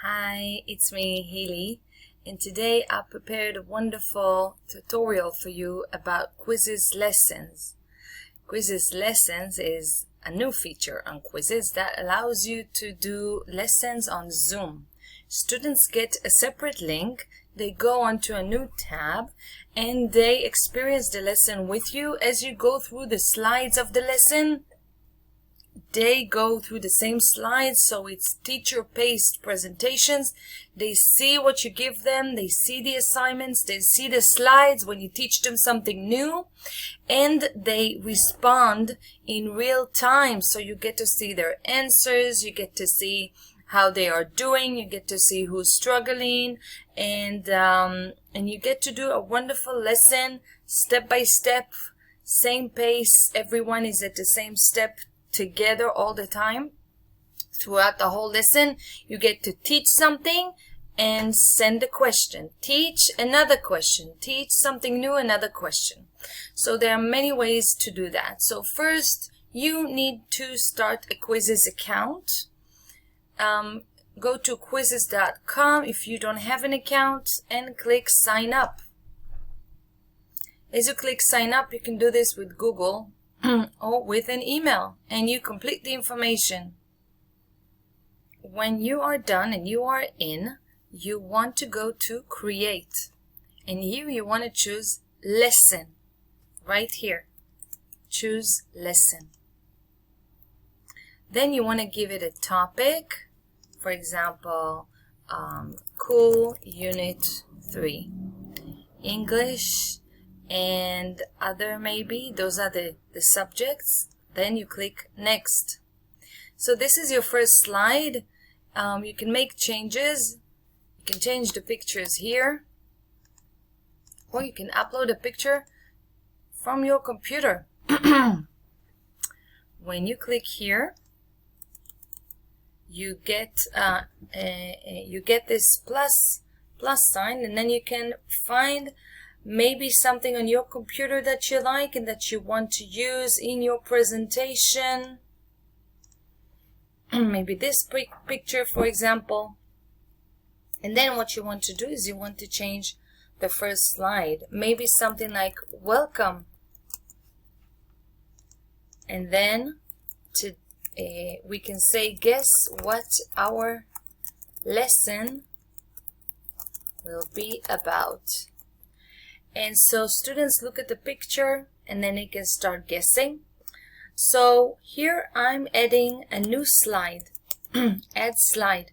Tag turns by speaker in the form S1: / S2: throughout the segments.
S1: Hi, it's me, Hili, and today I prepared a wonderful tutorial for you about Quizizz Lessons. Quizizz Lessons is a new feature on Quizizz that allows you to do lessons on Zoom. Students get a separate link, they go onto a new tab, and they experience the lesson with you as you go through the slides of the lesson. They go through the same slides, so it's teacher-paced presentations. They see what you give them, they see the assignments, they see the slides when you teach them something new, and they respond in real time. So you get to see their answers, you get to see how they are doing, you get to see who's struggling, and you get to do a wonderful lesson step by step, same pace. Everyone is at the same step together all the time. Throughout the whole lesson, you get to teach something and send a question, teach another question, teach something new, another question. So there are many ways to do that. So first, you need to start a Quizizz account. Go to quizizz.com if you don't have an account and click sign up. As you click sign up, you can do this with Google or with an email, and you complete the information. When you are done and you are in, you want to go to create, and here you want to choose lesson. Right here, choose lesson. Then you want to give it a topic, for example, Cool Unit 3, English and other, maybe those are the subjects. Then you click next. So this is your first slide. You can make changes. You can change the pictures here, or you can upload a picture from your computer. When you click here, you get this plus sign, and then you can find maybe something on your computer that you like and that you want to use in your presentation. Maybe this picture, for example. And then what you want to do is you want to change the first slide. Maybe something like welcome. And then we can say, guess what our lesson will be about. And so students look at the picture and then they can start guessing. So here I'm adding a new slide. Add slide.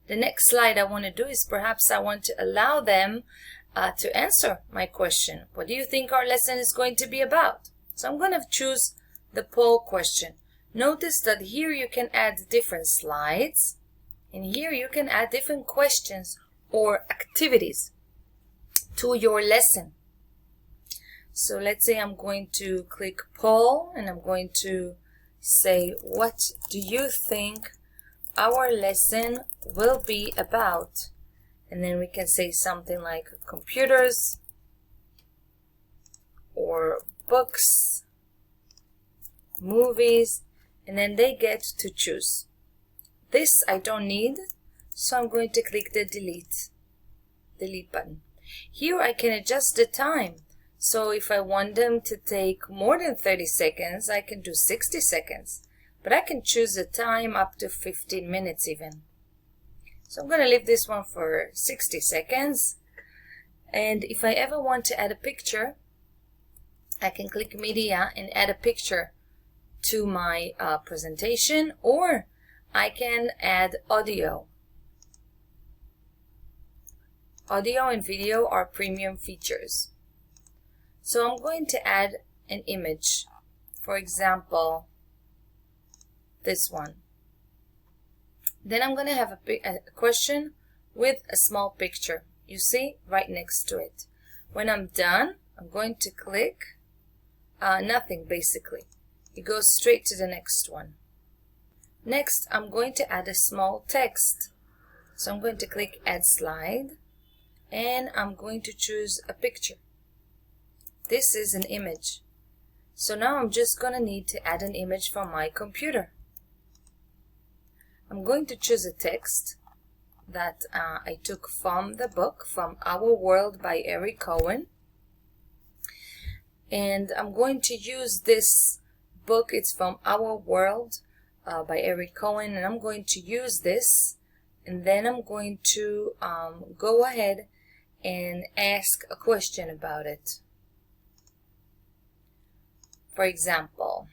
S1: The next slide I want to do is perhaps I want to allow them to answer my question. What do you think our lesson is going to be about? So I'm going to choose the poll question. Notice that here you can add different slides, and here you can add different questions or activities to your lesson. So let's say I'm going to click poll, and I'm going to say, what do you think our lesson will be about? And then we can say something like computers or books, movies, and then they get to choose. This I don't need, so I'm going to click the delete button. Here I can adjust the time. So if I want them to take more than 30 seconds, I can do 60 seconds. But I can choose a time up to 15 minutes even. So I'm going to leave this one for 60 seconds. And if I ever want to add a picture, I can click media and add a picture to my presentation, or I can add audio. Audio and video are premium features. So I'm going to add an image. For example, this one. Then I'm going to have a question with a small picture. You see, right next to it. When I'm done, I'm going to click nothing, basically. It goes straight to the next one. Next, I'm going to add a small text. So I'm going to click add slide, and I'm going to choose a picture. This is an image. So now I'm just going to need to add an image from my computer. I'm going to choose a text, that I took from the book, from Our World by Eric Cohen. And I'm going to use this book. It's from Our World by Eric Cohen, and I'm going to use this, and then I'm going to go ahead and ask a question about it. For example,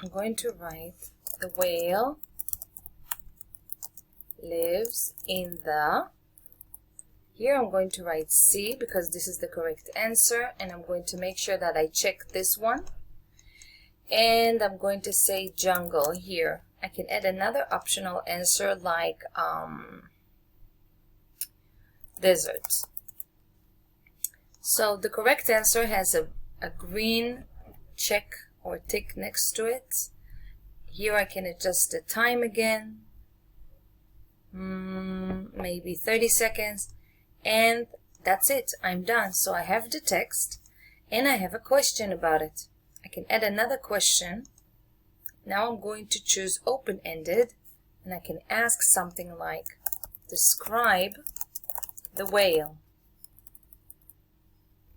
S1: I'm going to write, the whale lives in the, here I'm going to write C because this is the correct answer, and I'm going to make sure that I check this one. And I'm going to say jungle here. I can add another optional answer like desert. So the correct answer has a green check or tick next to it. Here I can adjust the time again, maybe 30 seconds, and that's it. I'm done. So I have the text and I have a question about it. I can add another question. Now I'm going to choose open-ended, and I can ask something like, describe the whale.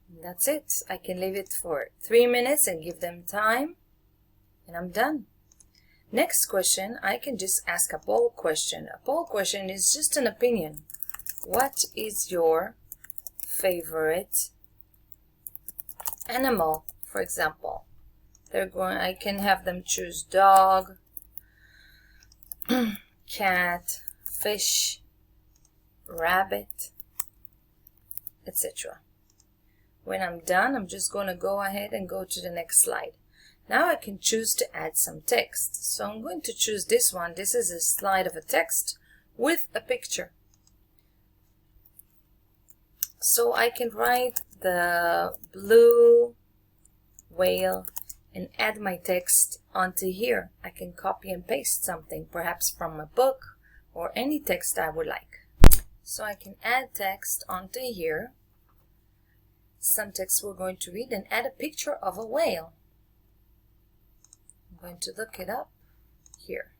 S1: And that's it. I can leave it for 3 minutes and give them time, and I'm done. Next question, I can just ask a poll question. A poll question is just an opinion. What is your favorite animal, for example? I can have them choose dog, cat, fish, rabbit, etc. When I'm done, I'm just going to go ahead and go to the next slide. Now I can choose to add some text. So I'm going to choose this one. This is a slide of a text with a picture. So I can write the blue whale and add my text onto here. I can copy and paste something, perhaps from a book or any text I would like. So I can add text onto here. Some text we're going to read and add a picture of a whale. I'm going to look it up here.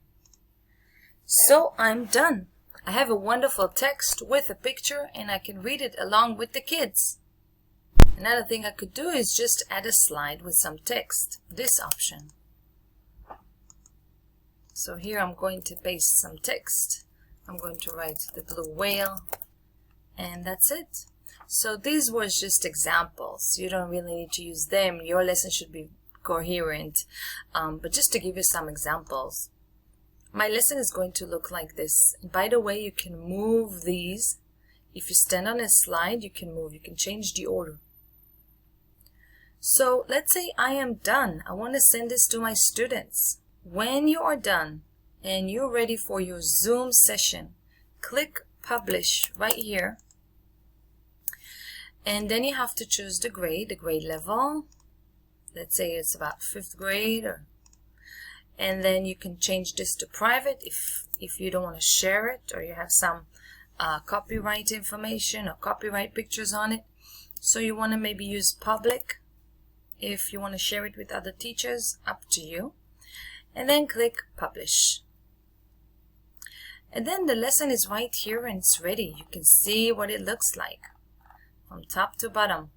S1: So I'm done. I have a wonderful text with a picture, and I can read it along with the kids. Another thing I could do is just add a slide with some text, this option. So here I'm going to paste some text. I'm going to write the blue whale, and that's it. So these were just examples. You don't really need to use them. Your lesson should be coherent, but just to give you some examples. My lesson is going to look like this. By the way, you can move these. If you stand on a slide, you can move. You can change the order. So let's say I am done. I want to send this to my students. When you are done and you're ready for your Zoom session, click publish right here. And then you have to choose the grade level. Let's say it's about 5th grade, and then you can change this to private if you don't want to share it, or you have some copyright information or copyright pictures on it. So you want to maybe use public. If you want to share it with other teachers, up to you. And then click publish. And then the lesson is right here and it's ready. You can see what it looks like from top to bottom.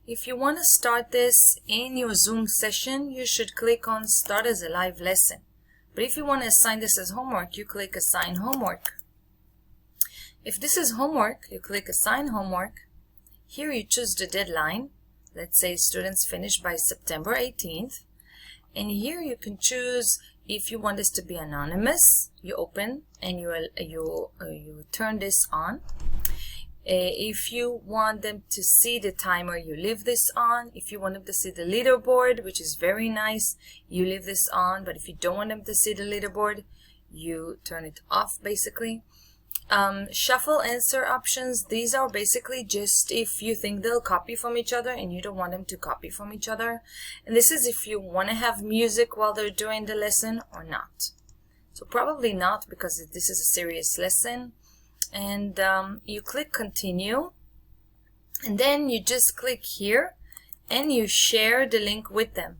S1: If you want to start this in your Zoom session, you should click on Start as a Live Lesson. But if you want to assign this as homework, you click Assign Homework. If this is homework, you click Assign Homework. Here you choose the deadline. Let's say students finish by September 18th. And here you can choose if you want this to be anonymous. You open and you turn this on. If you want them to see the timer, you leave this on. If you want them to see the leaderboard, which is very nice, you leave this on. But if you don't want them to see the leaderboard, you turn it off basically. Shuffle answer options, these are basically just if you think they'll copy from each other and you don't want them to copy from each other. And this is if you want to have music while they're doing the lesson or not. So probably not, because this is a serious lesson. And you click continue, and then you just click here and you share the link with them.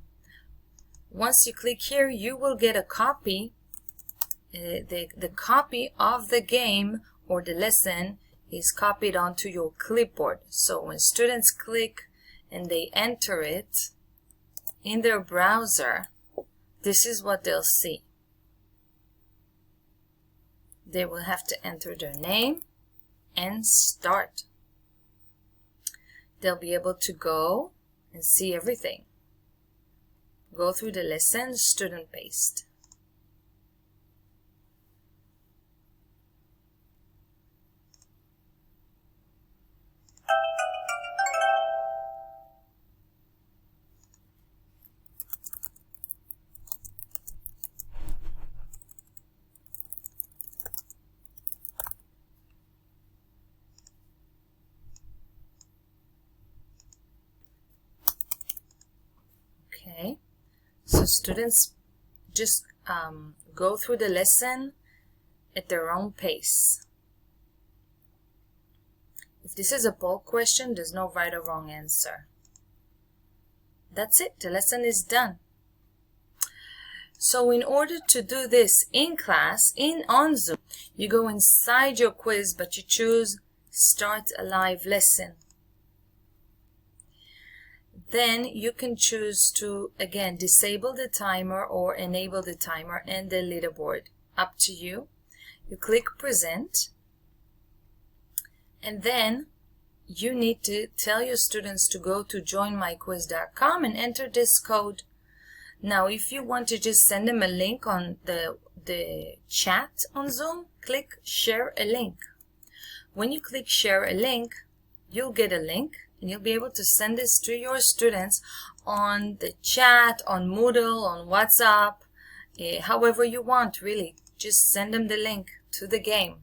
S1: Once you click here, you will get a copy, the copy of the game or the lesson is copied onto your clipboard. So when students click and they enter it in their browser, this is what they'll see. They will have to enter their name and start. They'll be able to go and see everything. Go through the lesson, student paste. Okay, so students just go through the lesson at their own pace. If this is a poll question, there's no right or wrong answer. That's it, the lesson is done. So in order to do this in class, on Zoom, you go inside your quiz, but you choose Start a Live Lesson. Then you can choose to, again, disable the timer or enable the timer and the leaderboard. Up to you. You click Present. And then you need to tell your students to go to joinmyquiz.com and enter this code. Now, if you want to just send them a link on the chat on Zoom, click Share a Link. When you click Share a Link, you'll get a link and you'll be able to send this to your students on the chat, on Moodle, on WhatsApp, however you want, really. Just send them the link to the game.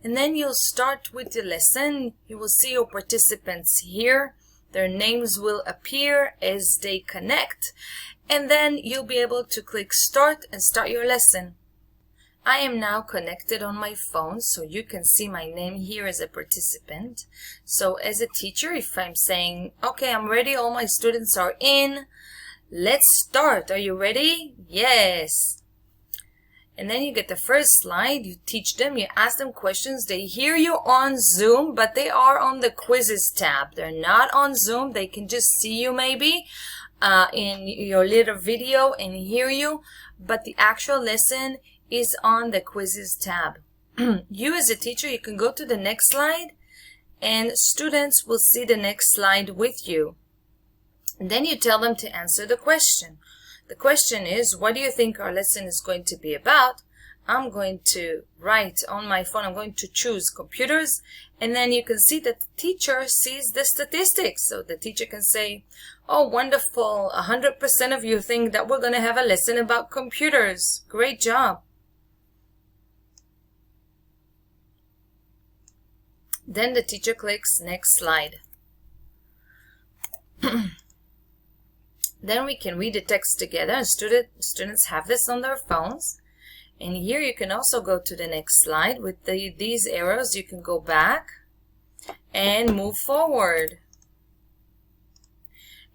S1: And then you'll start with the lesson. You will see your participants here. Their names will appear as they connect. And then you'll be able to click Start and start your lesson. I am now connected on my phone, so you can see my name here as a participant. So as a teacher, if I'm saying, okay, I'm ready, all my students are in, let's start. Are you ready? Yes. And then you get the first slide, you teach them, you ask them questions. They hear you on Zoom, but they are on the Quizzes tab. They're not on Zoom. They can just see you maybe in your little video and hear you, but the actual lesson is on the Quizzes tab. You as a teacher, you can go to the next slide and students will see the next slide with you. And then you tell them to answer the question. The question is, what do you think our lesson is going to be about? I'm going to write on my phone, I'm going to choose computers, and then you can see that the teacher sees the statistics. So the teacher can say, oh, wonderful, 100% of you think that we're going to have a lesson about computers. Great job. Then the teacher clicks next slide. Then we can read the text together, and students have this on their phones. And here you can also go to the next slide. With these arrows, you can go back and move forward.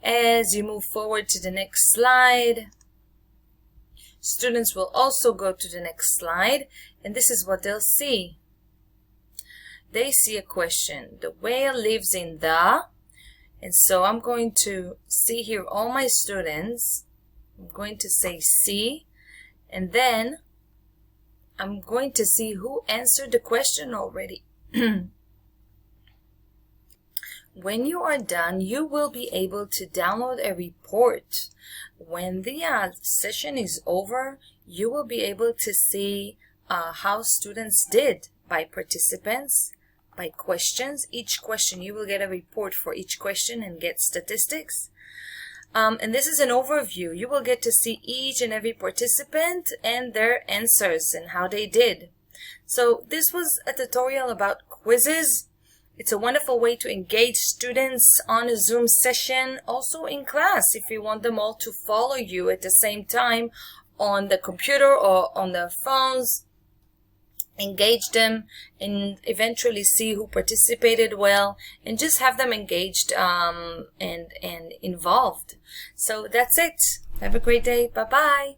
S1: As you move forward to the next slide, students will also go to the next slide, and this is what they'll see. They see a question. The whale lives in the... And so I'm going to see here all my students. I'm going to say C, and then I'm going to see who answered the question already. When you are done, you will be able to download a report. When the session is over, you will be able to see how students did by participants, by questions. Each question, you will get a report for each question and get statistics. And this is an overview. You will get to see each and every participant and their answers and how they did. So this was a tutorial about quizzes. It's a wonderful way to engage students on a Zoom session, also in class if you want them all to follow you at the same time on the computer or on their phones. Engage them and eventually see who participated well, and just have them engaged and involved. So that's it. Have a great day. Bye-bye.